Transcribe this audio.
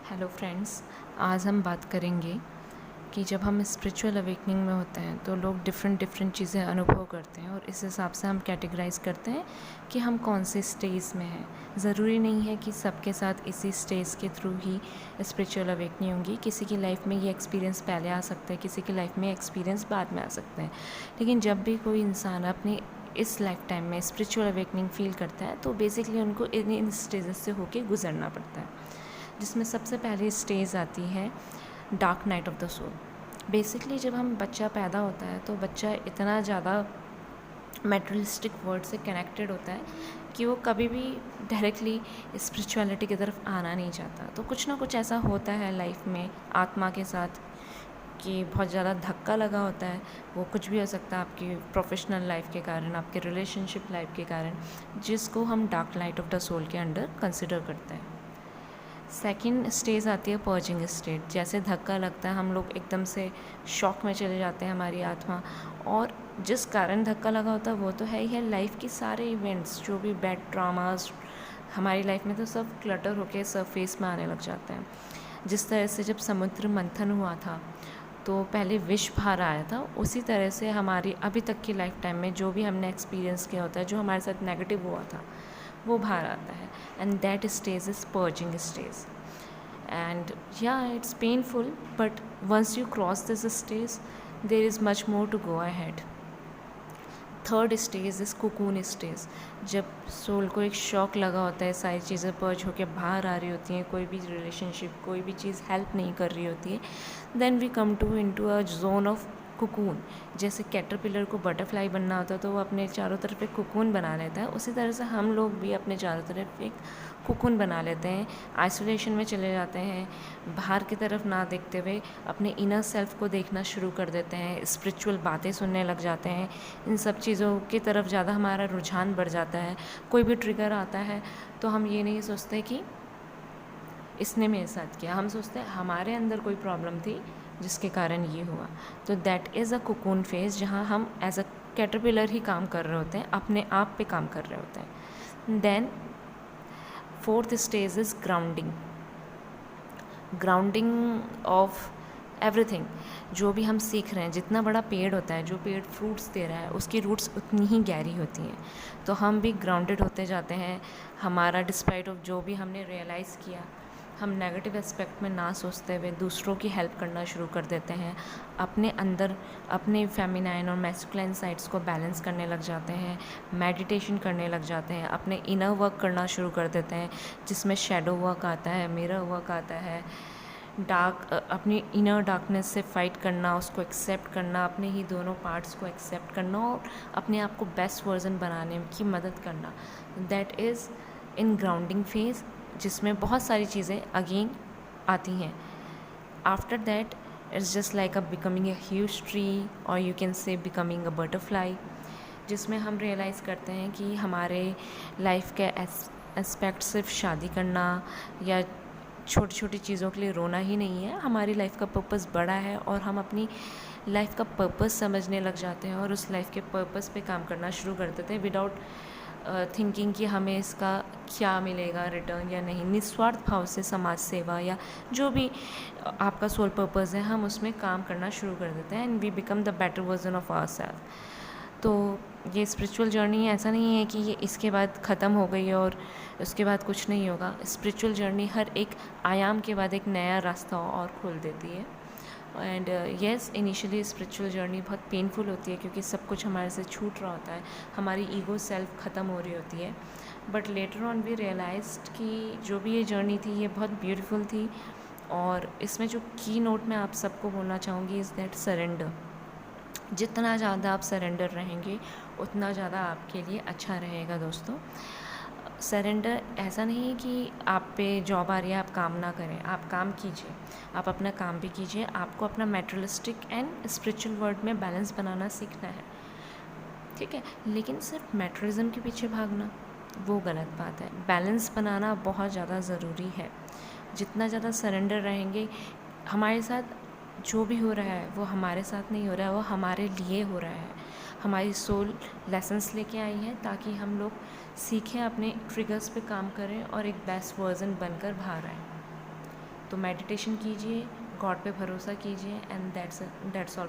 Hello friends. आज हम बात करेंगे कि जब हम स्पिरिचुअल अवेकनिंग में होते हैं तो लोग डिफरेंट चीज़ें अनुभव करते हैं और इस हिसाब से हम कैटेगराइज करते हैं कि हम कौन से स्टेज में हैं। ज़रूरी नहीं है कि सबके साथ इसी स्टेज के थ्रू ही स्पिरिचुअल अवेकनिंग होगी। किसी की लाइफ में ये एक्सपीरियंस पहले आ सकता है, किसी की लाइफ में एक्सपीरियंस बाद में आ सकते हैं। लेकिन जब भी कोई इंसान अपनी इस लाइफ टाइम में स्पिरिचुअल अवेकनिंग फील करता है तो बेसिकली उनको इन स्टेजेस से होके गुजरना पड़ता है, जिसमें सबसे पहली स्टेज आती है dark night of the soul. Basically जब हम बच्चा पैदा होता है तो बच्चा इतना ज़्यादा मेटरलिस्टिक वर्ल्ड से कनेक्टेड होता है कि वो कभी भी डायरेक्टली स्पिरिचुअलिटी की तरफ आना नहीं चाहता। तो कुछ ना कुछ ऐसा होता है लाइफ में आत्मा के साथ कि बहुत ज़्यादा धक्का लगा होता है। वो कुछ भी हो सकता है, आपकी प्रोफेशनल लाइफ के कारण, आपके रिलेशनशिप लाइफ के कारण, जिसको हम dark night of the soul के अंडर कंसिडर करते हैं। सेकंड स्टेज आती है पर्जिंग स्टेट। जैसे धक्का लगता है हम लोग एकदम से शॉक में चले जाते हैं, हमारी आत्मा, और जिस कारण धक्का लगा होता है वो तो है ही है लाइफ के सारे इवेंट्स, जो भी बैड ड्रामास हमारी लाइफ में, तो सब क्लटर होके सरफेस में आने लग जाते हैं। जिस तरह से जब समुद्र मंथन हुआ था तो पहले विष बाहर आया था, उसी तरह से हमारी अभी तक की लाइफ टाइम में जो भी हमने एक्सपीरियंस किया होता है, जो हमारे साथ नेगेटिव हुआ था, वो बाहर आता है। And that stage is purging stage. And yeah, it's painful, but once you cross this stage there is much more to go ahead. Third stage is cocoon stage. जब सोल को एक शॉक लगा होता है, सारी चीज़ें पर्ज होकर बाहर आ रही होती हैं, कोई भी रिलेशनशिप, कोई भी चीज़ हेल्प नहीं कर रही होती है, then we come to into a zone of cocoon. जैसे कैटरपिलर को बटरफ्लाई बनना होता है तो वो अपने चारों तरफ एक कुकून बना लेता है, उसी तरह से हम लोग भी अपने चारों तरफ एक कुकून बना लेते हैं। आइसोलेशन में चले जाते हैं, बाहर की तरफ ना देखते हुए अपने इनर सेल्फ को देखना शुरू कर देते हैं, स्पिरिचुअल बातें सुनने लग जाते हैं। इन सब चीज़ों की तरफ ज़्यादा हमारा रुझान बढ़ जाता है। कोई भी ट्रिगर आता है तो हम ये नहीं सोचते कि इसने मेरे साथ किया, हम सोचते हैं हमारे अंदर कोई प्रॉब्लम थी जिसके कारण ये हुआ। तो that is a cocoon phase, जहाँ हम एज अ कैटरपिलर ही काम कर रहे होते हैं, अपने आप पे काम कर रहे होते हैं। Then fourth stage is grounding. Grounding of everything. जो भी हम सीख रहे हैं, जितना बड़ा पेड़ होता है, जो पेड़ फ्रूट्स दे रहा है, उसकी रूट्स उतनी ही गहरी होती हैं। तो हम भी ग्राउंडेड होते जाते हैं। हमारा डिस्पाइट ऑफ जो भी हमने रियलाइज़ किया, हम नेगेटिव एस्पेक्ट में ना सोचते हुए दूसरों की हेल्प करना शुरू कर देते हैं। अपने अंदर अपने फेमिनाइन और मैस्कुलाइन साइड्स को बैलेंस करने लग जाते हैं, मेडिटेशन करने लग जाते हैं, अपने इनर वर्क करना शुरू कर देते हैं, जिसमें शेडो वर्क आता है, मिरर वर्क आता है, अपनी इनर डार्कनेस से फाइट करना, उसको एक्सेप्ट करना, अपने ही दोनों पार्ट्स को एक्सेप्ट करना और अपने आप को बेस्ट वर्जन बनाने की मदद करना। That is in grounding phase, जिसमें बहुत सारी चीज़ें अगेन आती हैं। After that it's just like a becoming a huge tree, और you can say becoming a butterfly, जिसमें हम रियलाइज़ करते हैं कि हमारे लाइफ के एस्पेक्ट सिर्फ शादी करना या छोटी छोटी चीज़ों के लिए रोना ही नहीं है। हमारी लाइफ का पर्पस बड़ा है और हम अपनी लाइफ का पर्पस समझने लग जाते हैं और उस लाइफ के पर्पस पे काम करना शुरू कर देते हैं, विदाउट थिंकिंग कि हमें इसका क्या मिलेगा रिटर्न या नहीं। निस्वार्थ भाव से समाज सेवा या जो भी आपका सोल पर्पस है, हम उसमें काम करना शुरू कर देते हैं, and we become the better version of our self. तो ये स्पिरिचुअल जर्नी ऐसा नहीं है कि ये इसके बाद ख़त्म हो गई और उसके बाद कुछ नहीं होगा। स्पिरिचुअल जर्नी हर एक आयाम के बाद एक नया रास्ता और खोल देती है। And yes, initially spiritual journey बहुत पेनफुल होती है क्योंकि सब कुछ हमारे से छूट रहा होता है, हमारी ईगो सेल्फ ख़त्म हो रही होती है। But later on we realised कि जो भी ये जर्नी थी ये बहुत ब्यूटीफुल थी। और इसमें जो की नोट मैं आप सबको बोलना चाहूँगी इज़ दैट सरेंडर। जितना ज़्यादा आप सरेंडर रहेंगे उतना ज़्यादा आपके लिए अच्छा रहेगा दोस्तों। सरेंडर ऐसा नहीं है कि आप पे जॉब आ रही है आप काम ना करें, आप काम कीजिए, आप अपना काम भी कीजिए। आपको अपना मेटेरियलिस्टिक एंड स्पिरिचुअल वर्ल्ड में बैलेंस बनाना सीखना है, ठीक है। लेकिन सिर्फ मेटेरियलिज्म के पीछे भागना वो गलत बात है। बैलेंस बनाना बहुत ज़्यादा ज़रूरी है। जितना ज़्यादा सरेंडर रहेंगे, हमारे साथ जो भी हो रहा है वो हमारे साथ नहीं हो रहा है, वो हमारे लिए हो रहा है। हमारी सोल लेसन्स लेके आई है ताकि हम लोग सीखें, अपने ट्रिगर्स पे काम करें और एक बेस्ट वर्जन बनकर बाहर आएँ। तो मेडिटेशन कीजिए, गॉड पे भरोसा कीजिए एंड दैट्स ऑल।